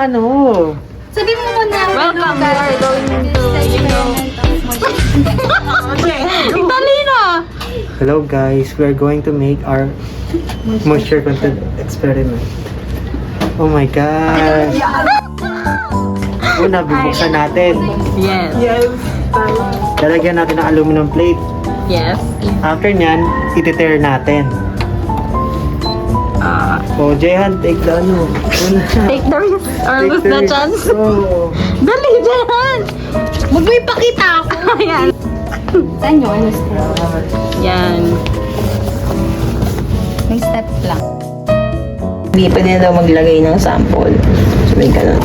ano. Sabi mo muna. Welcome, we are going to, Italina! Hello guys, we are going to make our moisture content experiment. Oh my God! Una, bubuksan natin. Yes. Lalagyan natin ng aluminum plate. Yes. After nyan, iti-tear natin. So, Jehan, take the ano. Una. Take the risk or Take lose the the risk. chance. Oh. Dali, Jehan! Huwag mo ipakita ako. Ayan. Saan yun? Ano step? Yan. May step lang. Hindi pa din daw maglagay ng sample. So, may ganun.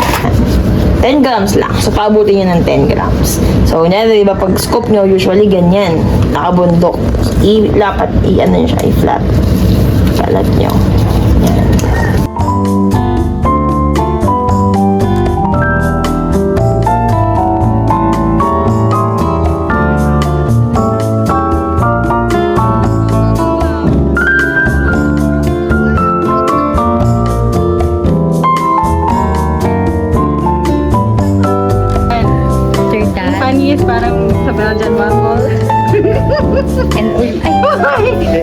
10 grams lang. So, paabutin nyo ng 10 grams. So, kunyari, diba, pag scoop nyo, usually ganyan. Nakabundok. I-lapat, i-ano siya, i-flat. Kalat nyo. Yan. Third time. Funny is parang sa Belgian waffle. And ay.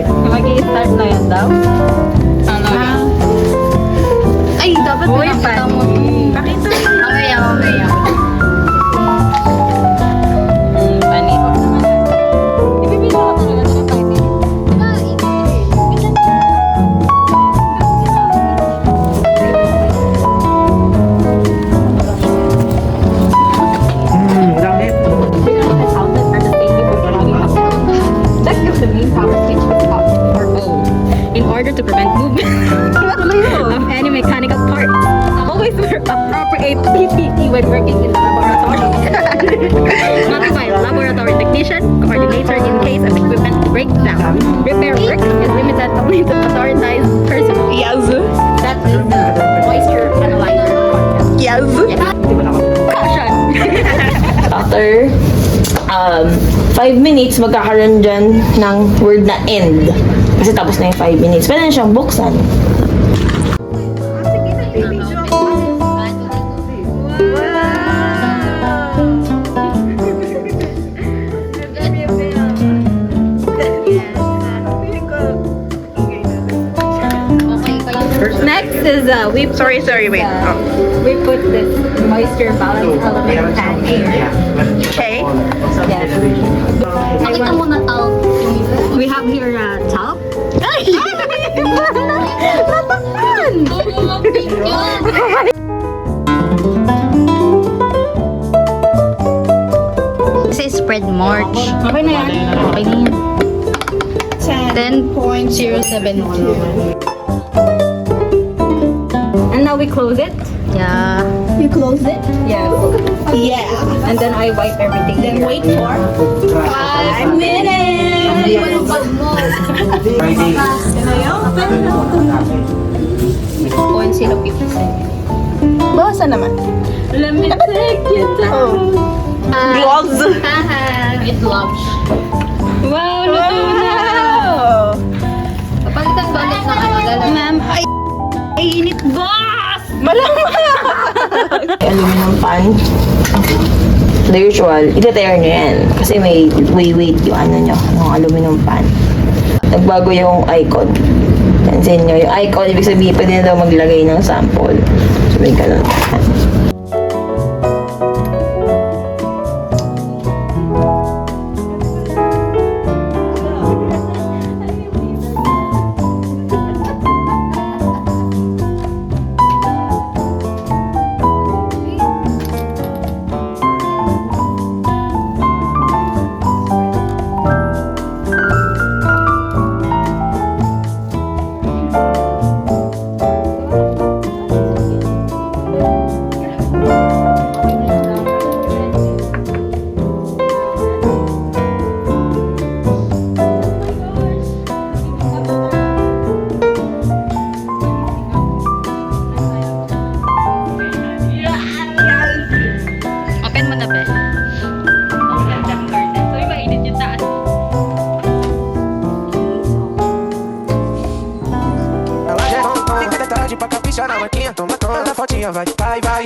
Mag-i-start na yan daw. Ay, dapat Uy, pinakita mo. Pakita mo. Mamaya. Funny. Ibibili ko talaga ng 5 minutes. Langit. That gives the main power switch up or O. In order to prevent movement of any mechanical part, always wear appropriate PPE when working in the laboratory. Notify laboratory technician, coordinator in case of equipment breakdown. Repair work is limited only to authorized personnel. Yes. That is the moisture analyzer. Yes. Caution. After 5 minutes, magkakaroon dyan ng word na end. Kasi tapos na yung 5 minutes. Pwede na siyang buksan. Next is we put Sorry, wait. we put this moisture balance element pan here. Okay. Yes. Pakita mo na tao. We have here talc. Ay! Natakpan! Kasi spread March. Okay na yan. Okay na yan. 10.072. And now we close it. Yeah. You close it? Yes. Yeah. And then I wipe everything. Then wait for 5 minutes. Friday. 0.050. Bawasan naman. Let me take you down. Gloves. It loves. Wow, luto na. Kapalitan ba ulit ng ano? Ma'am, ay init, boss! Malamang! Aluminum pan. The usual, ite-tear nyo yan. Kasi may weight yung ano nyo, yung aluminum pan. Nagbago yung icon. Pansin nyo, yung icon, ibig sabihin, pwede na daw maglagay ng sample. So, may ganun.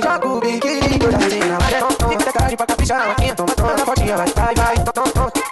joga o biquíni, toda menina vai, fica da cara pra caprichar, toma, toma, na fotinha, vai, vai, vai,